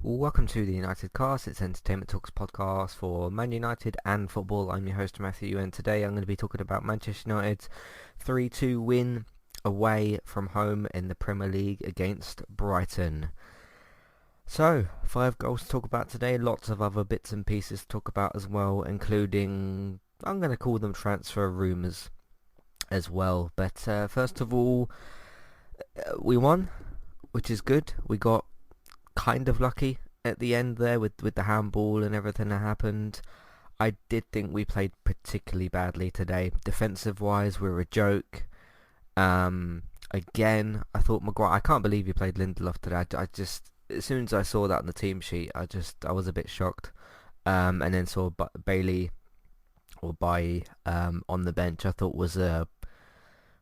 Welcome to the United Cast. It's Entertainment Talks podcast for Man United and football. I'm your host Matthew, and today I'm going to be talking about Manchester United's 3-2 win away from home in the Premier League against Brighton. So, 5 goals to talk about today, lots of other bits and pieces to talk about as well, including, I'm going to call them transfer rumours as well. But first of all, we won, which is good. We got kind of lucky at the end there with the handball and everything that happened. I did think we played particularly badly today. Defensive wise, we were a joke. Again, I thought Maguire, I can't believe he played Lindelof today. I just, as soon as I saw that on the team sheet, I was a bit shocked. And then saw Bailey or Bailly on the bench. I thought was a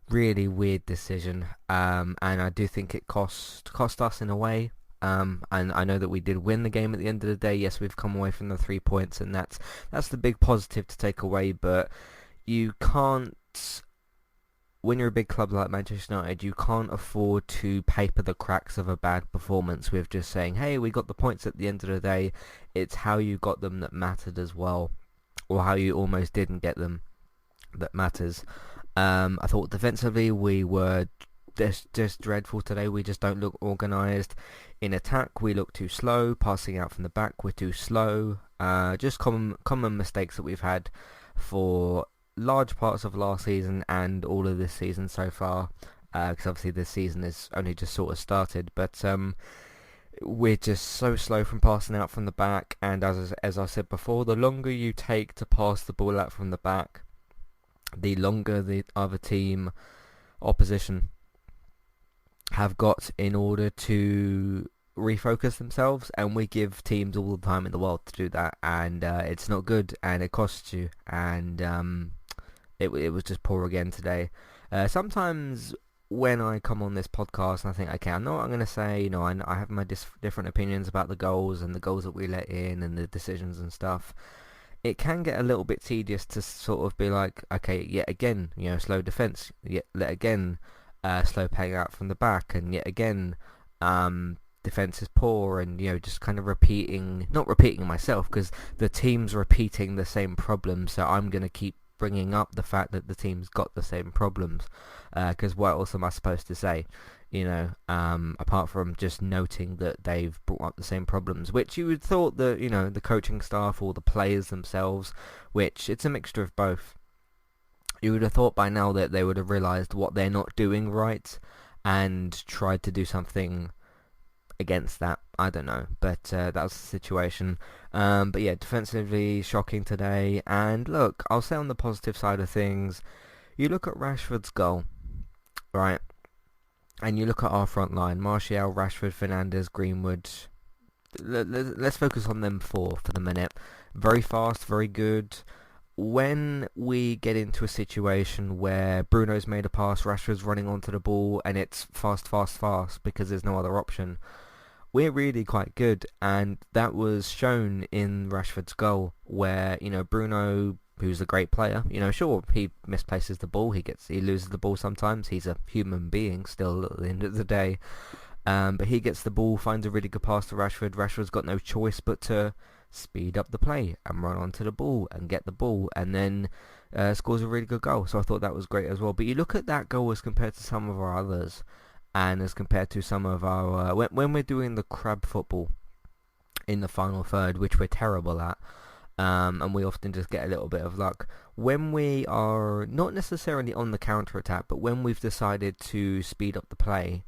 really weird decision. And I do think it cost us in a way. And I know that we did win the game at the end of the day. Yes, we've come away from the 3 points, and that's the big positive to take away. But you can't, when you're a big club like Manchester United, you can't afford to paper the cracks of a bad performance with just saying, hey, we got the points at the end of the day. It's how you got them that mattered as well, or how you almost didn't get them that matters. I thought defensively we were just dreadful today. We just don't look organised. In attack, we look too slow. Passing out from the back, we're too slow. Just common mistakes that we've had for large parts of last season and all of this season so far. Because obviously this season is only just sort of started. But we're just so slow from passing out from the back. And as I said before, the longer you take to pass the ball out from the back, the longer the other team, opposition, have got in order to refocus themselves, and we give teams all the time in the world to do that, and it's not good, and it costs you, and it was just poor again today. Sometimes when I come on this podcast and I think, okay, I know what I'm going to say, I have my different opinions about the goals and the goals that we let in and the decisions and stuff. It can get a little bit tedious to sort of be like, okay, yet again, slow defence, yet again, slow paying out from the back, and yet again defence is poor, and just kind of not repeating myself, because the team's repeating the same problems, so I'm going to keep bringing up the fact that the team's got the same problems, because what else am I supposed to say, apart from just noting that they've brought up the same problems, which you would thought that the coaching staff or the players themselves, which it's a mixture of both, you would have thought by now that they would have realised what they're not doing right and tried to do something against that. I don't know, but that was the situation. But yeah, defensively shocking today. And look, I'll say on the positive side of things, you look at Rashford's goal, right? And you look at our front line, Martial, Rashford, Fernandes, Greenwood. Let's focus on them four for the minute. Very fast, very good. When we get into a situation where Bruno's made a pass, Rashford's running onto the ball, and it's fast because there's no other option, we're really quite good. And that was shown in Rashford's goal, where Bruno, who's a great player, sure, he misplaces the ball, he loses the ball sometimes, he's a human being still at the end of the day, but he gets the ball, finds a really good pass to Rashford. Rashford's got no choice but to speed up the play and run onto the ball and get the ball, and then scores a really good goal. So I thought that was great as well. But you look at that goal as compared to some of our others, and as compared to some of our when we're doing the crab football in the final third, which we're terrible at, and we often just get a little bit of luck. When we are not necessarily on the counter attack, but when we've decided to speed up the play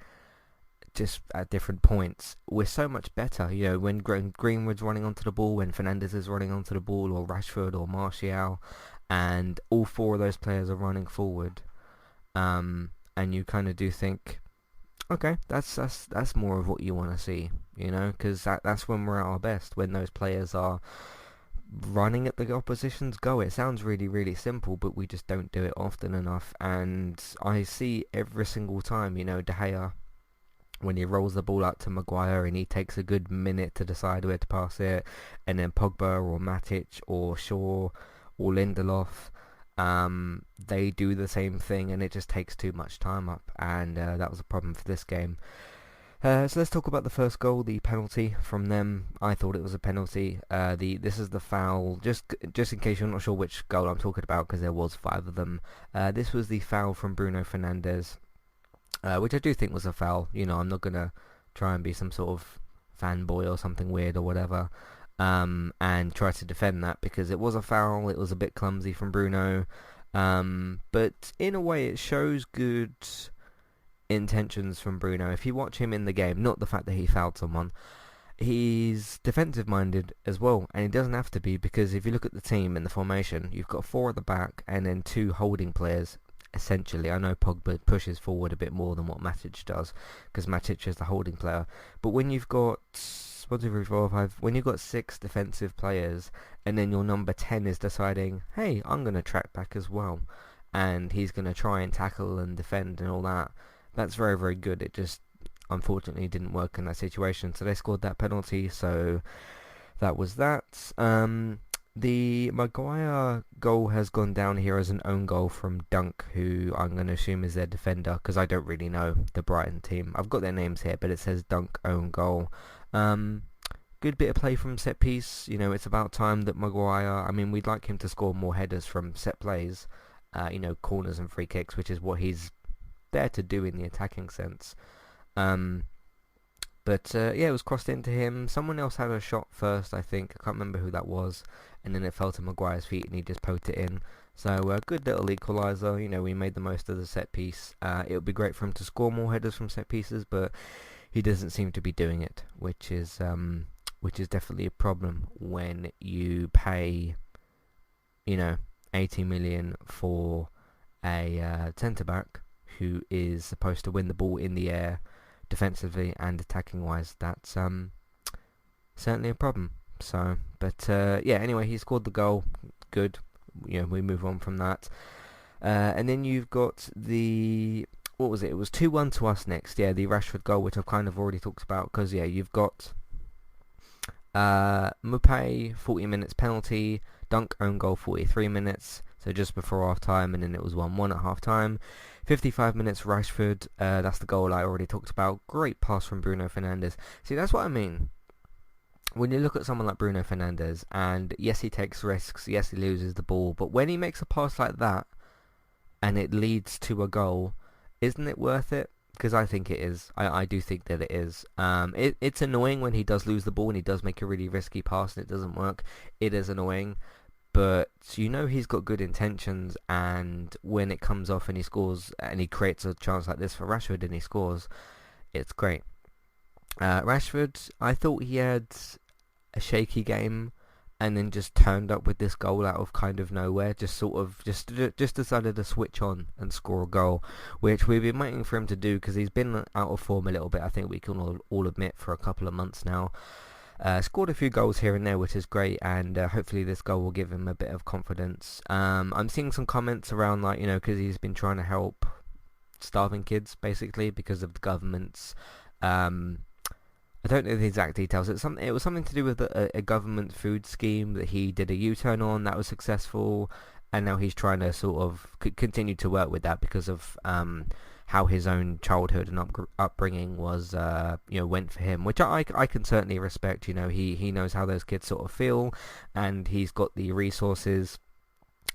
just at different points, we're so much better. When Greenwood's running onto the ball, when Fernandes is running onto the ball, or Rashford or Martial, and all four of those players are running forward, and you kind of do think, okay, that's more of what you want to see, because that's when we're at our best, when those players are running at the opposition's goal. It sounds really, really simple, but we just don't do it often enough, and I see every single time, De Gea, when he rolls the ball out to Maguire and he takes a good minute to decide where to pass it, and then Pogba or Matic or Shaw or Lindelof, they do the same thing, and it just takes too much time up, and that was a problem for this game. So let's talk about the first goal, the penalty from them. I thought it was a penalty. This is the foul. Just in case you're not sure which goal I'm talking about, because there was five of them. This was the foul from Bruno Fernandes, which I do think was a foul. I'm not gonna try and be some sort of fanboy or something weird or whatever, and try to defend that, because it was a foul. It was a bit clumsy from Bruno, but in a way it shows good intentions from Bruno. If you watch him in the game, not the fact that he fouled someone, he's defensive minded as well, and he doesn't have to be, because if you look at the team and the formation, you've got four at the back and then two holding players. Essentially, I know Pogba pushes forward a bit more than what Matic does, because Matic is the holding player. But when you've got 1, 2, 3, 4, 5, when you've got six defensive players, and then your number 10 is deciding, hey, I'm going to track back as well, and he's going to try and tackle and defend and all that. That's very, very good. It just unfortunately didn't work in that situation. So they scored that penalty. So that was that. The Maguire goal has gone down here as an own goal from Dunk, who I'm going to assume is their defender, because I don't really know the Brighton team. I've got their names here, but it says Dunk own goal. Good bit of play from set piece. It's about time that Maguire, we'd like him to score more headers from set plays, corners and free kicks, which is what he's there to do in the attacking sense. But it was crossed into him. Someone else had a shot first, I think. I can't remember who that was. And then it fell to Maguire's feet and he just poked it in. So good little equaliser. We made the most of the set piece. It would be great for him to score more headers from set pieces, but he doesn't seem to be doing it, which is definitely a problem when you pay, 80 million for a centre back who is supposed to win the ball in the air, defensively and attacking wise. That's certainly a problem. So, but anyway, he scored the goal. Good. We move on from that. And then you've got what was it? It was 2-1 to us next. Yeah, the Rashford goal, which I've kind of already talked about, because you've got Mupay 40 minutes penalty, Dunk own goal 43 minutes. So just before half time, and then it was 1-1 at half time. 55 minutes Rashford, that's the goal I already talked about. Great pass from Bruno Fernandes. See, that's what I mean. When you look at someone like Bruno Fernandes, and yes, he takes risks, yes, he loses the ball, but when he makes a pass like that, and it leads to a goal, isn't it worth it? Because I think it is. I do think that it is. It's annoying when he does lose the ball and he does make a really risky pass and it doesn't work. It is annoying. But he's got good intentions, and when it comes off and he scores and he creates a chance like this for Rashford and he scores, it's great. Rashford, I thought he had a shaky game and then just turned up with this goal out of kind of nowhere. Just decided to switch on and score a goal, which we've been waiting for him to do, because he's been out of form a little bit, I think we can all admit, for a couple of months now. Scored a few goals here and there, which is great, and hopefully this goal will give him a bit of confidence. I'm seeing some comments around, because he's been trying to help starving kids, basically, because of the government's I don't know the exact details. It was something to do with a government food scheme that he did a U-turn on that was successful, and now he's trying to sort of continue to work with that because of how his own childhood and upbringing was, went for him, which I can certainly respect. He knows how those kids sort of feel, and he's got the resources,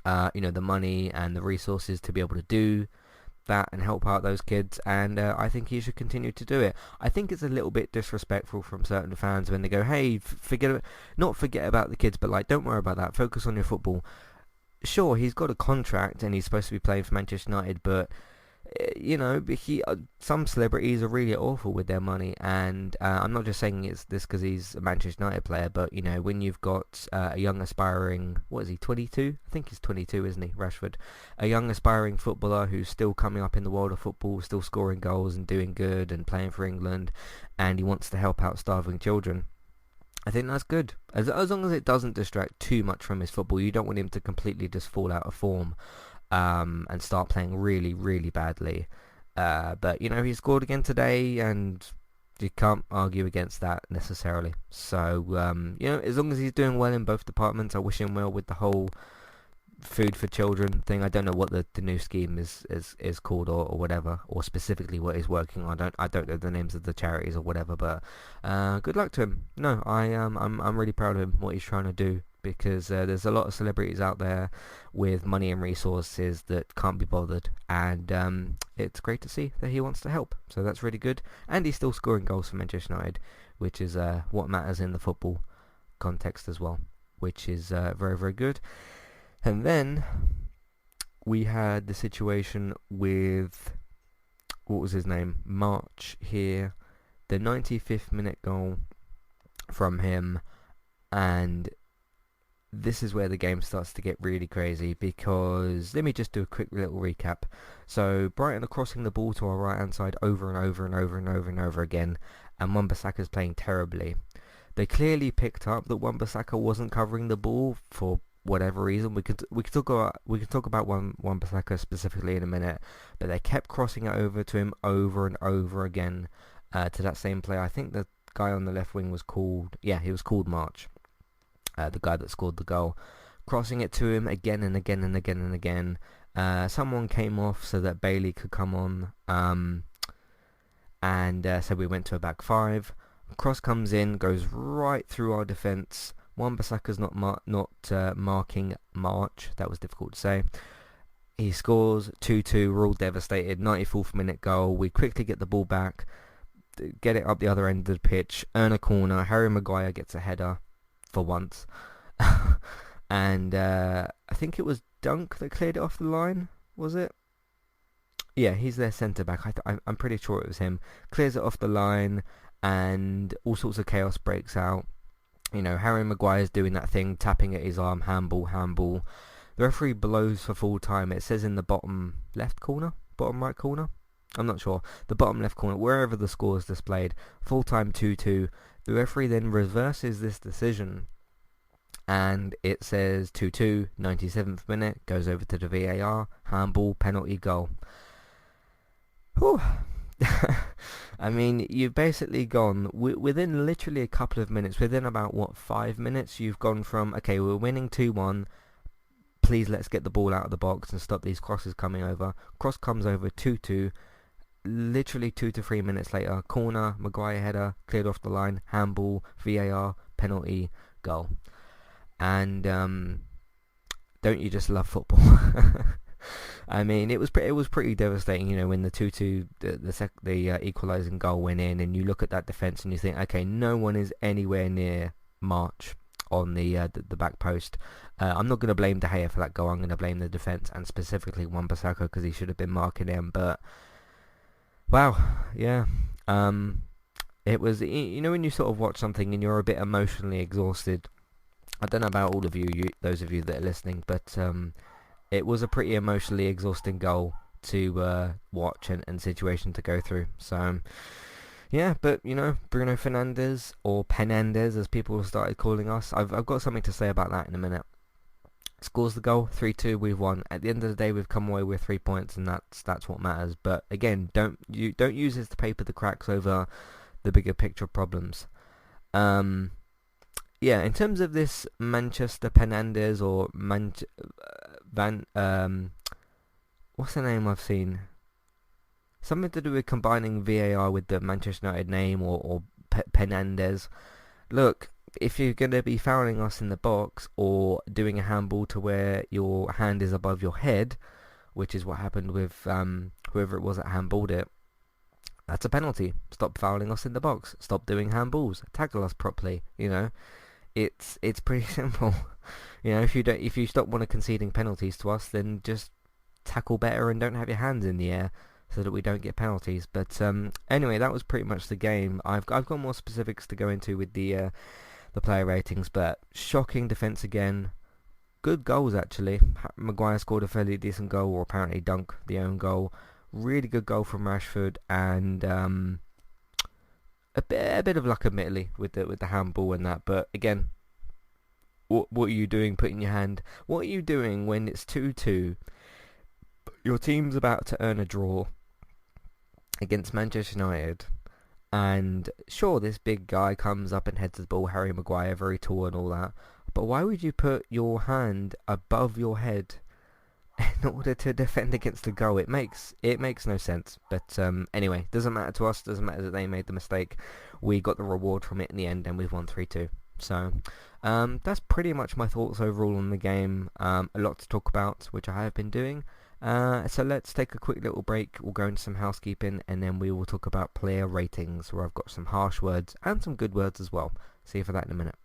the money and the resources to be able to do that and help out those kids, and I think he should continue to do it. I think it's a little bit disrespectful from certain fans when they go, hey, not forget about the kids, but don't worry about that, focus on your football. Sure, he's got a contract and he's supposed to be playing for Manchester United, but some celebrities are really awful with their money, and I'm not just saying it's this because he's a Manchester United player, but when you've got a young aspiring, what is he, 22? I think he's 22, isn't he, Rashford? A young aspiring footballer who's still coming up in the world of football, still scoring goals and doing good and playing for England, and he wants to help out starving children. I think that's good, as long as it doesn't distract too much from his football. You don't want him to completely just fall out of form and start playing really, really badly. But he scored again today, and you can't argue against that necessarily. So as long as he's doing well in both departments, I wish him well with the whole food for children thing. I don't know what the new scheme is called or whatever, or specifically what he's working on. I don't know the names of the charities or whatever, but good luck to him. No, I'm really proud of him, what he's trying to do, because there's a lot of celebrities out there with money and resources that can't be bothered, and it's great to see that he wants to help. So that's really good, and he's still scoring goals for Manchester United, which is what matters in the football context as well, which is very, very good. And then we had the situation with, what was his name, March here, the 95th minute goal from him, and this is where the game starts to get really crazy, because let me just do a quick little recap. So Brighton are crossing the ball to our right hand side over and over and over and over and over again, and Wan-Bissaka's playing terribly. They clearly picked up that Wan-Bissaka wasn't covering the ball for whatever reason. We could talk about Wan-Bissaka specifically in a minute, but they kept crossing it over to him over and over again, to that same player. I think the guy on the left wing was called March, the guy that scored the goal, crossing it to him again and again and again and again. Someone came off so that Bailey could come on, and so we went to a back five. Cross comes in, goes right through our defence. Wan-Bissaka's not marking March. That was difficult to say. He scores 2-2. We're all devastated. 94th minute goal. We quickly get the ball back, get it up the other end of the pitch, earn a corner. Harry Maguire gets a header for once. And I think it was Dunk that cleared it off the line. Was it? Yeah, he's their centre-back. I'm pretty sure it was him. Clears it off the line, and all sorts of chaos breaks out. You know, Harry Maguire's doing that thing, tapping at his arm, handball. The referee blows for full time. It says in the bottom left corner, bottom right corner, I'm not sure, the bottom left corner, wherever the score is displayed, full time 2-2. The referee then reverses this decision, and it says 2-2, 97th minute, goes over to the VAR, handball, penalty, goal. Whew. I mean, you've basically gone, within literally a couple of minutes, within about, 5 minutes, you've gone from, okay, we're winning 2-1, please let's get the ball out of the box and stop these crosses coming over. Cross comes over 2-2, literally 2 to 3 minutes later, corner, Maguire header, cleared off the line, handball, VAR, penalty, goal. And don't you just love football? I mean, it was pretty devastating, you know, when the 2-2, the equalising goal went in, and you look at that defence and you think, okay, no one is anywhere near March on the back post. I'm not going to blame De Gea for that goal. I'm going to blame the defence, and specifically Wan-Bissaka, because he should have been marking him. But wow, yeah, it was, you know, when you sort of watch something and you're a bit emotionally exhausted. I don't know about all of you, those of you that are listening, but it was a pretty emotionally exhausting goal to watch and situation to go through. So, yeah, but, you know, Bruno Fernandes, or Penandes as people started calling us, I've got something to say about that in a minute. Scores the goal, 3-2, we've won. At the end of the day, we've come away with 3 points, and that's what matters. But again, don't use this to paper the cracks over the bigger picture problems. Yeah, in terms of this Manchester Penandes, or what's the name I've seen? Something to do with combining VAR with the Manchester United name, or Penandes. Look, if you're going to be fouling us in the box, or doing a handball to where your hand is above your head, which is what happened with whoever it was that handballed it, that's a penalty. Stop fouling us in the box. Stop doing handballs. Tackle us properly, you know. It's pretty simple. You know, if you stop conceding penalties to us, then just tackle better and don't have your hands in the air, so that we don't get penalties. But anyway, that was pretty much the game. I've got more specifics to go into with the player ratings, but shocking defense again. Good goals actually. Maguire scored a fairly decent goal, or apparently Dunk the own goal. Really good goal from Rashford, and a bit of luck, admittedly, with the handball and that. But again, what are you doing putting your hand? What are you doing when it's 2-2? Your team's about to earn a draw against Manchester United, and sure, this big guy comes up and heads the ball, Harry Maguire, very tall and all that, but why would you put your hand above your head in order to defend against the goal? It makes no sense. But anyway, doesn't matter to us. Doesn't matter that they made the mistake. We got the reward from it in the end, and we've won 3-2. So that's pretty much my thoughts overall on the game. A lot to talk about, which I have been doing. So let's take a quick little break. We'll go into some housekeeping, and then we will talk about player ratings, where I've got some harsh words and some good words as well. See you for that in a minute.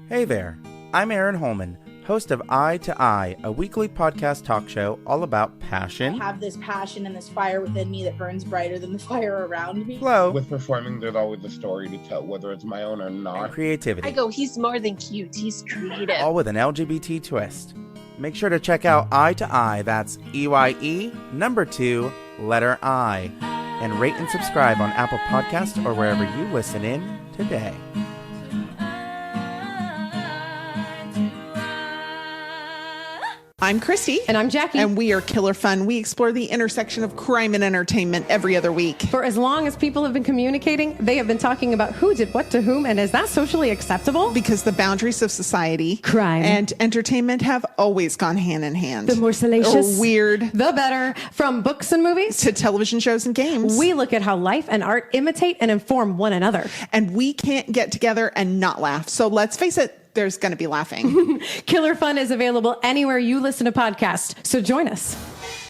Hey there, I'm Aaron Holman, host of Eye to Eye, a weekly podcast talk show all about passion. I have this passion and this fire within me that burns brighter than the fire around me. Flow. With performing, there's always a story to tell, whether it's my own or not. And creativity. I go, he's more than cute, he's creative. All with an LGBT twist. Make sure to check out Eye to Eye, that's EYE, number 2, letter I. And rate and subscribe on Apple Podcasts or wherever you listen in today. I'm Christy. And I'm Jackie. And we are Killer Fun. We explore the intersection of crime and entertainment every other week. For as long as people have been communicating, they have been talking about who did what to whom, and is that socially acceptable? Because the boundaries of society, crime, and entertainment have always gone hand in hand. The more salacious, or weird, the better. From books and movies to television shows and games, we look at how life and art imitate and inform one another. And we can't get together and not laugh. So let's face it, there's going to be laughing. Killer Fun is available anywhere you listen to podcasts, so join us.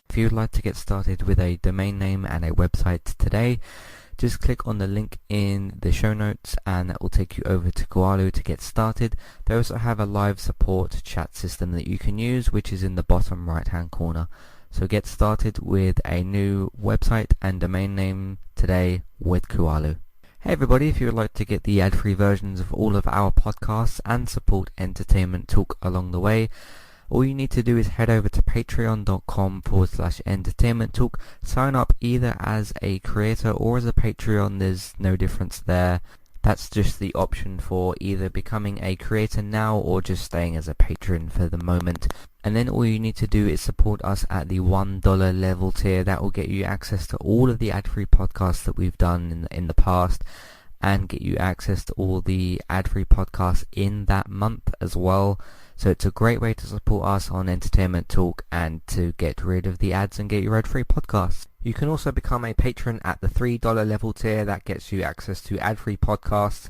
If you'd like to get started with a domain name and a website today, just click on the link in the show notes and that will take you over to Koalu to get started. They also have a live support chat system that you can use, which is in the bottom right hand corner. So get started with a new website and domain name today with Koalu. Hey everybody, if you would like to get the ad-free versions of all of our podcasts and support Entertainment Talk along the way, all you need to do is head over to patreon.com/entertainment talk. Sign up either as a creator or as a Patreon. There's no difference there. That's just the option for either becoming a creator now or just staying as a patron for the moment. And then all you need to do is support us at the $1 level tier. That will get you access to all of the ad-free podcasts that we've done in the past, and get you access to all the ad-free podcasts in that month as well. So it's a great way to support us on Entertainment Talk and to get rid of the ads and get your ad-free podcasts. You can also become a patron at the $3 level tier. That gets you access to ad-free podcasts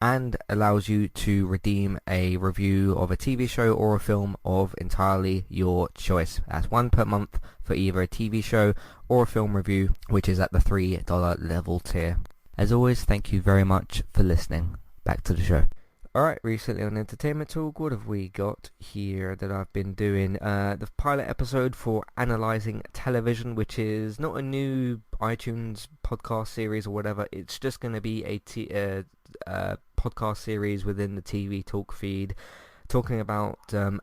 and allows you to redeem a review of a TV show or a film of entirely your choice. That's one per month for either a TV show or a film review, which is at the $3 level tier. As always, thank you very much for listening. Back to the show. Alright, recently on Entertainment Talk, what have we got here that I've been doing? The pilot episode for Analyzing Television, which is not a new iTunes podcast series or whatever. It's just going to be a podcast series within the TV Talk feed, talking about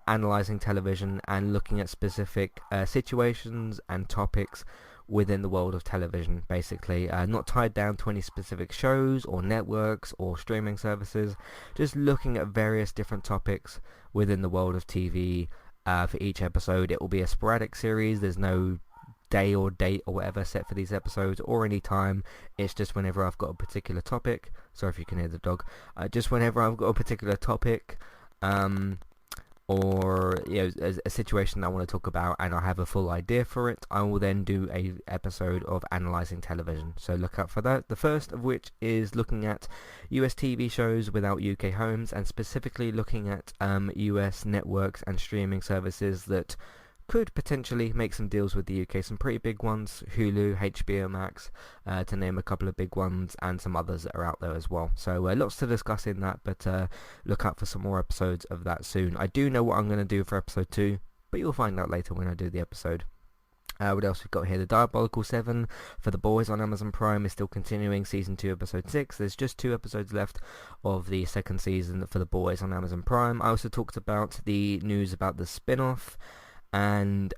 analysing television and looking at specific situations and topics within the world of television, basically. Not tied down to any specific shows or networks or streaming services, just looking at various different topics within the world of TV. For each episode, it will be a sporadic series. There's no day or date or whatever set for these episodes or any time. It's just whenever I've got a particular topic. Sorry if you can hear the dog. Just whenever I've got a particular topic, or a situation I want to talk about and I have a full idea for it, I will then do a episode of Analysing Television. So look out for that. The first of which is looking at US TV shows without UK homes, and specifically looking at US networks and streaming services that could potentially make some deals with the UK. Some pretty big ones: Hulu, HBO Max, to name a couple of big ones, and some others that are out there as well. So lots to discuss in that, but look out for some more episodes of that soon. I do know what I'm going to do for episode 2, but you'll find out later when I do the episode. What else we've got here? The Diabolical 7 for The Boys on Amazon Prime is still continuing, season 2 episode 6. There's just 2 episodes left of the second season for The Boys on Amazon Prime. I also talked about the news about the spin-off and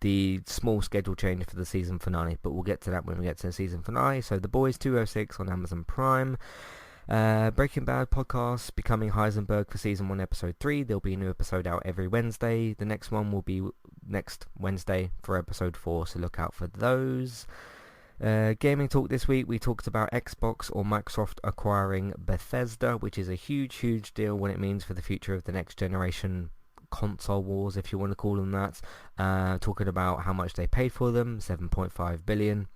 the small schedule change for the season finale, but we'll get to that when we get to the season finale. So The Boys 206 on Amazon Prime. Breaking Bad podcast, Becoming Heisenberg for season 1 episode 3. There'll be a new episode out every Wednesday. The next one will be next Wednesday for episode 4, so look out for those. Gaming talk this week, we talked about Xbox or Microsoft acquiring Bethesda, which is a huge deal when it means for the future of the next generation console wars, if you want to call them that. Talking about how much they paid for them, 7.5 billion.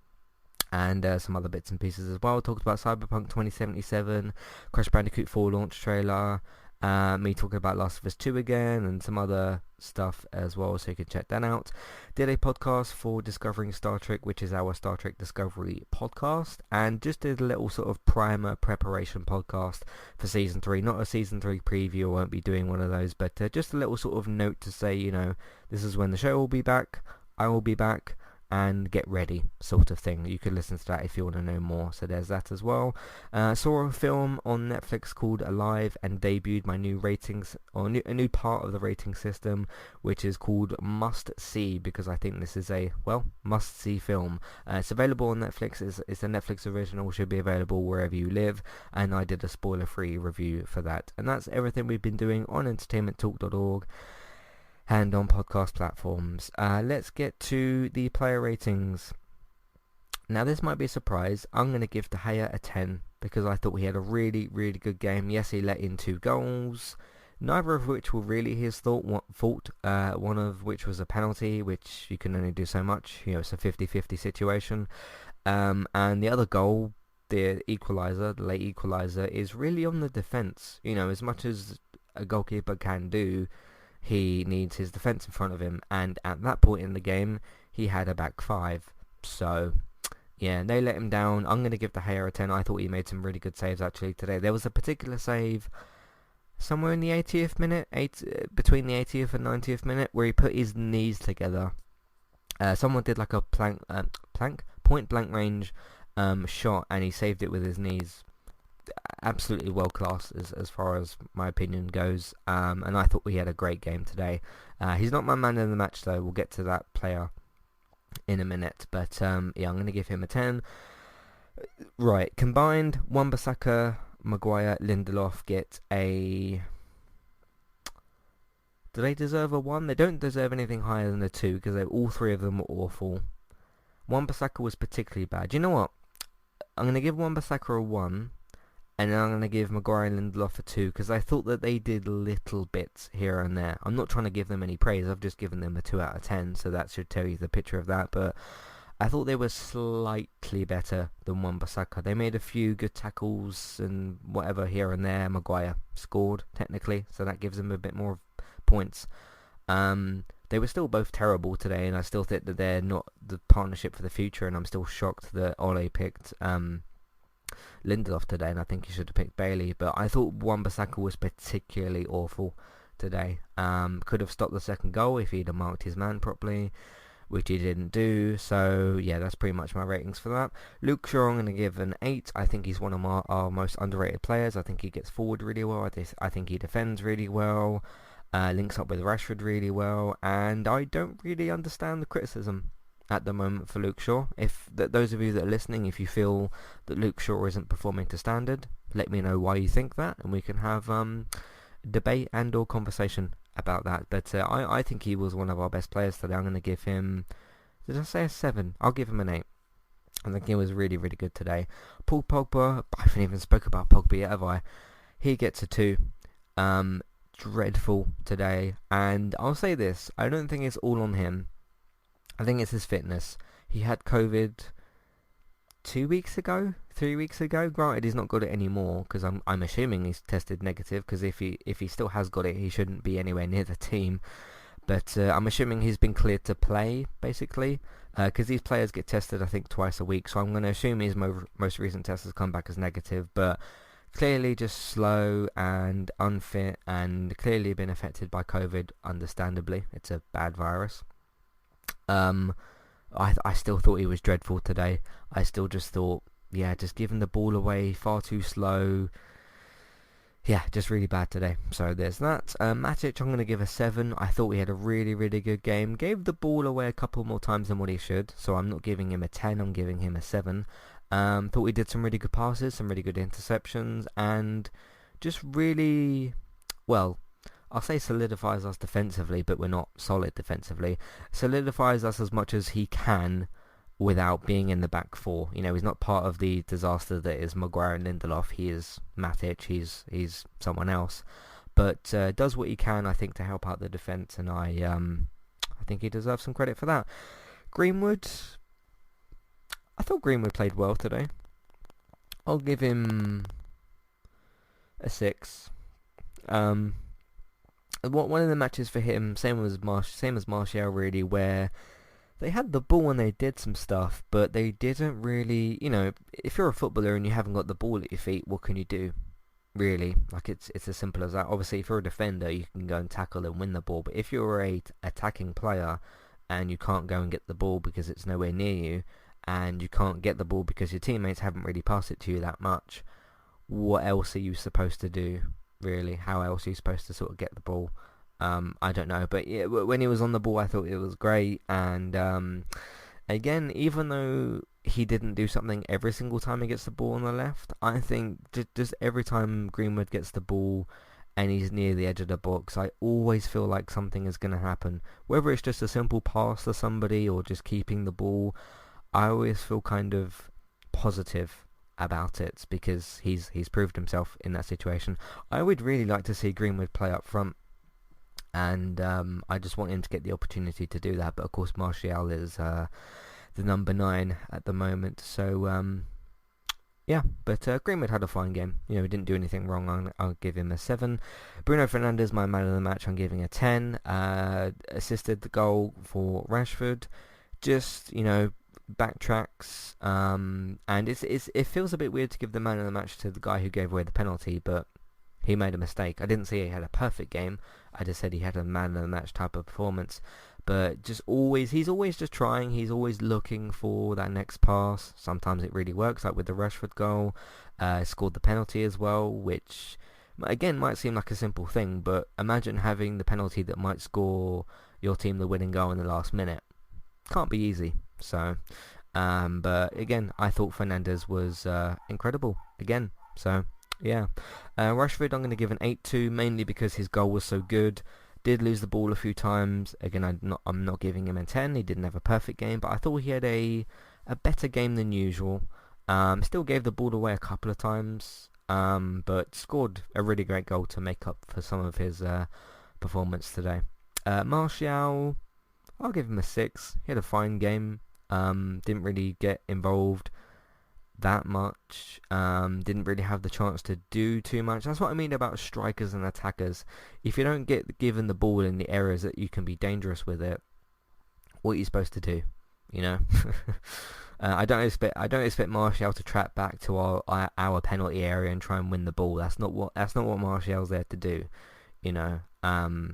And some other bits and pieces as well. Talked about Cyberpunk 2077, Crash Bandicoot 4 launch trailer, me talking about Last of Us 2 again, and some other stuff as well, so you can check that out. Did a podcast for Discovering Star Trek, which is our Star Trek Discovery podcast, and just did a little sort of primer preparation podcast for Season 3. Not a Season 3 preview, I won't be doing one of those, but just a little sort of note to say, you know, this is when the show will be back, I will be back, and get ready, sort of thing. You could listen to that if you want to know more, so there's that as well. Saw a film on Netflix called Alive and debuted my new ratings, or a new part of the rating system, which is called Must See, because I think this is a, well, must see film. It's available on Netflix. It's a Netflix original, should be available wherever you live, and I did a spoiler free review for that. And that's everything we've been doing on entertainmenttalk.org and on podcast platforms. Let's get to the player ratings. Now this might be a surprise. I'm going to give De Gea a 10 because I thought he had a really good game. Yes, he let in 2 goals, neither of which were really his fault, one of which was a penalty, which you can only do so much. You know, it's a 50-50 situation. And the other goal, the equaliser, the late equaliser, is really on the defence. You know, as much as a goalkeeper can do, he needs his defence in front of him, and at that point in the game, he had a back 5. So, yeah, they let him down. I'm going to give De Gea a 10. I thought he made some really good saves, actually, today. There was a particular save somewhere in the 80th minute, between the 80th and 90th minute, where he put his knees together. Someone did like a point blank range shot, and he saved it with his knees. Absolutely world class as far as my opinion goes, and I thought he had a great game today. He's not my man in the match though. We'll get to that player in a minute, but yeah, I'm going to give him a 10. Right, combined, Wan-Bissaka, Maguire, Lindelof get a... Do they deserve a 1? They don't deserve anything higher than a 2 because all 3 of them were awful. Wan-Bissaka was particularly bad. You know what? I'm going to give Wan-Bissaka a 1. And then I'm going to give Maguire and Lindelof a 2 because I thought that they did little bits here and there. I'm not trying to give them any praise. I've just given them a 2 out of 10, so that should tell you the picture of that. But I thought they were slightly better than Wan-Bissaka. They made a few good tackles and whatever here and there. Maguire scored, technically, so that gives them a bit more points. They were still both terrible today, and I still think that they're not the partnership for the future, and I'm still shocked that Ole picked... Lindelof today, and I think he should have picked Bailey, but I thought Wan-Bissaka was particularly awful today. Could have stopped the second goal if he'd have marked his man properly, which he didn't do. So yeah, that's pretty much my ratings for that. Luke Shaw, I'm going to give an 8. I think he's one of our most underrated players. I think he gets forward really well. I think he defends really well, links up with Rashford really well, and I don't really understand the criticism at the moment for Luke Shaw. If those of you that are listening, if you feel that Luke Shaw isn't performing to standard, let me know why you think that, and we can have debate and or conversation about that. But I think he was one of our best players today. I'm going to give him, did I say a 7? I'll give him an 8. I think he was really good today. Paul Pogba, I haven't even spoke about Pogba yet, have I? He gets a 2. Dreadful today, and I'll say this, I don't think it's all on him. I think it's his fitness. He had COVID 3 weeks ago. Granted, he's not got it anymore because I'm assuming he's tested negative. Because if he still has got it, he shouldn't be anywhere near the team. But I'm assuming he's been cleared to play basically. Because these players get tested, I think, twice a week. So I'm going to assume his most recent test has come back as negative. But clearly just slow and unfit, and clearly been affected by COVID. Understandably, it's a bad virus. I still thought he was dreadful today. I still just thought, yeah, just giving the ball away far too slow. Yeah, just really bad today. So there's that. Matic, I'm going to give a 7. I thought he had a really good game. Gave the ball away a couple more times than what he should. So I'm not giving him a 10. I'm giving him a 7. Thought he did some really good passes, some really good interceptions, and just really, well, I'll say solidifies us defensively, but we're not solid defensively. Solidifies us as much as he can without being in the back four. You know, he's not part of the disaster that is Maguire and Lindelof. He is Matic. He's someone else, but does what he can, I think, to help out the defence, and I think he deserves some credit for that. Greenwood, I thought Greenwood played well today. I'll give him a 6. One of the matches for him, same as Martial, really, where they had the ball and they did some stuff, but they didn't really, you know, if you're a footballer and you haven't got the ball at your feet, what can you do? Really, like it's as simple as that. Obviously, if you're a defender, you can go and tackle and win the ball, but if you're a attacking player and you can't go and get the ball because it's nowhere near you, and you can't get the ball because your teammates haven't really passed it to you that much, what else are you supposed to do, really? How else are you supposed to sort of get the ball? I don't know, but yeah, when he was on the ball, I thought it was great. And again, even though he didn't do something every single time he gets the ball on the left, I think just every time Greenwood gets the ball and he's near the edge of the box, I always feel like something is going to happen. Whether it's just a simple pass to somebody or just keeping the ball, I always feel kind of positive about it because he's proved himself in that situation. I would really like to see Greenwood play up front, and I just want him to get the opportunity to do that. But of course, Martial is the number 9 at the moment. So yeah, but Greenwood had a fine game. You know, he didn't do anything wrong. I'll give him a 7. Bruno Fernandes, my man of the match, I'm giving a 10. Assisted the goal for Rashford. Just, you know, backtracks, and it feels a bit weird to give the man of the match to the guy who gave away the penalty, but he made a mistake. I didn't say he had a perfect game. I just said he had a man of the match type of performance. But he's always just trying. He's always looking for that next pass. Sometimes it really works, like with the Rashford goal. Scored the penalty as well, which again might seem like a simple thing, but imagine having the penalty that might score your team the winning goal in the last minute. Can't be easy. So, but again, I thought Fernandes was incredible again. So, yeah. Rashford, I'm going to give an 8 to, mainly because his goal was so good. Did lose the ball a few times. Again, I'm not giving him a 10. He didn't have a perfect game, but I thought he had a better game than usual. Still gave the ball away a couple of times, but scored a really great goal to make up for some of his performance today. Martial, I'll give him a 6. He had a fine game. Didn't really get involved that much. Didn't really have the chance to do too much. That's what I mean about strikers and attackers. If you don't get given the ball in the areas that you can be dangerous with it, what are you supposed to do? You know. I don't expect Martial to track back to our penalty area and try and win the ball. That's not what Martial's there to do. You know.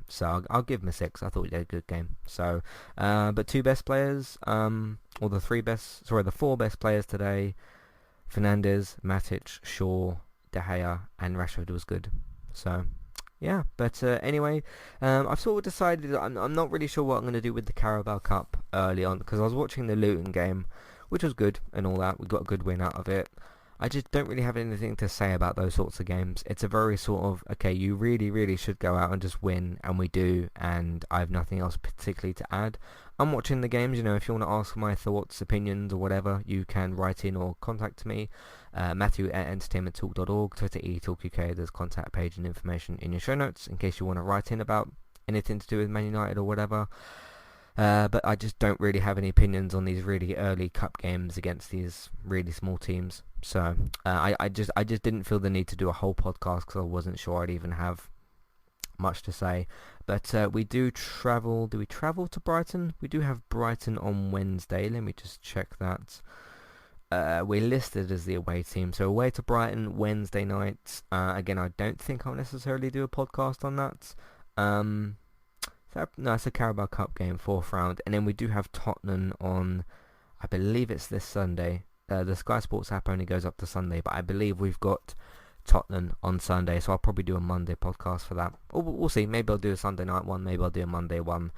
So I'll give him a 6. I thought he did a good game. So, but 2 best players, or the 4 best players today: Fernandes, Matic, Shaw, De Gea, and Rashford was good. So, yeah. But anyway, I've sort of decided that I'm not really sure what I'm going to do with the Carabao Cup early on, because I was watching the Luton game, which was good and all that. We got a good win out of it. I just don't really have anything to say about those sorts of games. It's a very sort of, okay, you really, really should go out and just win, and we do, and I have nothing else particularly to add. I'm watching the games, you know, if you want to ask my thoughts, opinions, or whatever, you can write in or contact me, Matthew@entertainmenttalk.org, Twitter eTalkUK, there's a contact page and information in your show notes, in case you want to write in about anything to do with Man United or whatever. But I just don't really have any opinions on these really early cup games against these really small teams. So I just didn't feel the need to do a whole podcast because I wasn't sure I'd even have much to say. But we do travel. Do we travel to Brighton? We do have Brighton on Wednesday. Let me just check that. We're listed as the away team. So away to Brighton Wednesday night. Again, I don't think I'll necessarily do a podcast on that. No, it's a Carabao Cup game, 4th round. And then we do have Tottenham on, I believe it's this Sunday. The Sky Sports app only goes up to Sunday, but I believe we've got Tottenham on Sunday, so I'll probably do a Monday podcast for that. Or we'll see. Maybe I'll do a Sunday night one. Maybe I'll do a Monday one.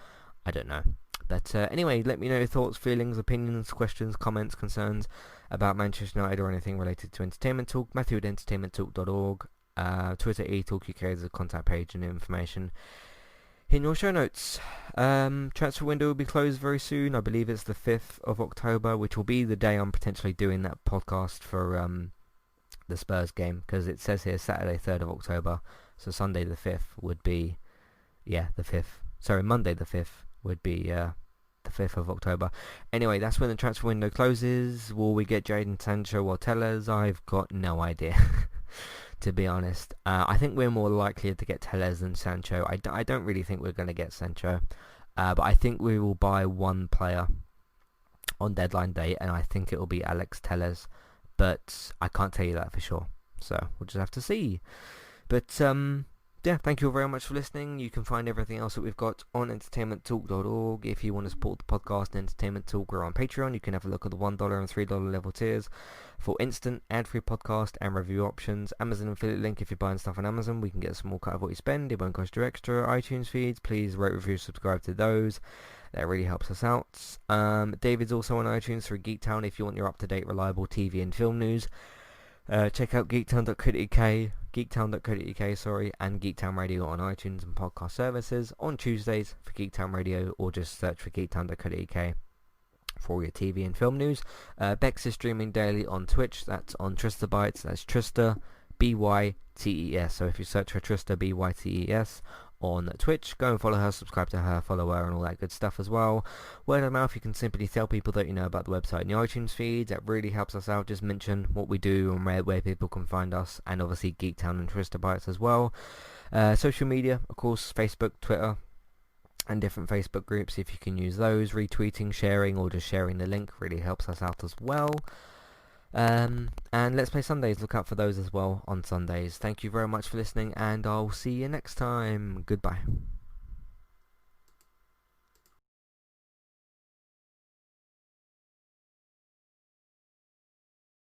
I don't know. But anyway, let me know your thoughts, feelings, opinions, questions, comments, concerns about Manchester United or anything related to Entertainment Talk. Matthew@entertainmenttalk.org. Twitter eTalkUK is a contact page and information in your show notes. Transfer window will be closed very soon. I believe it's the 5th of October, which will be the day I'm potentially doing that podcast for the Spurs game, because it says here Saturday 3rd of October, so Sunday the 5th would be, the 5th. Sorry, Monday the 5th would be the 5th of October. Anyway, that's when the transfer window closes. Will we get Jadon Sancho or Tellez? I've got no idea, to be honest. I think we're more likely to get Tellez than Sancho. I don't really think we're going to get Sancho, but I think we will buy one player on deadline day, and I think it will be Alex Tellez, but I can't tell you that for sure, so we'll just have to see. But thank you all very much for listening. You can find everything else that we've got on entertainmenttalk.org. If you want to support the podcast and Entertainment Talk, we're on Patreon. You can have a look at the $1 and $3 level tiers for instant ad-free podcast and review options. Amazon affiliate link if you're buying stuff on Amazon. We can get a small cut of what you spend. It won't cost you extra. iTunes feeds, please rate, review, subscribe to those. That really helps us out. David's also on iTunes through Geektown if you want your up-to-date, reliable TV and film news. Check out geektown.co.uk, and Geektown Radio on iTunes and podcast services on Tuesdays for Geektown Radio, or just search for geektown.co.uk for all your TV and film news. Bex is streaming daily on Twitch. That's on Trista Bytes. That's Trista BYTES. So if you search for Trista BYTES on Twitch, go and follow her, subscribe to her, follow her, and all that good stuff as well. Word of mouth, you can simply tell people that you know about the website and the iTunes feed. That really helps us out. Just mention what we do and where people can find us, and obviously Geektown and Trista Bytes as well. Social media, of course, Facebook, Twitter, and different Facebook groups. If you can use those, retweeting, sharing, or just sharing the link really helps us out as well. And Let's Play Sundays, look out for those as well on Sundays. Thank you very much for listening, and I'll see you next time. Goodbye.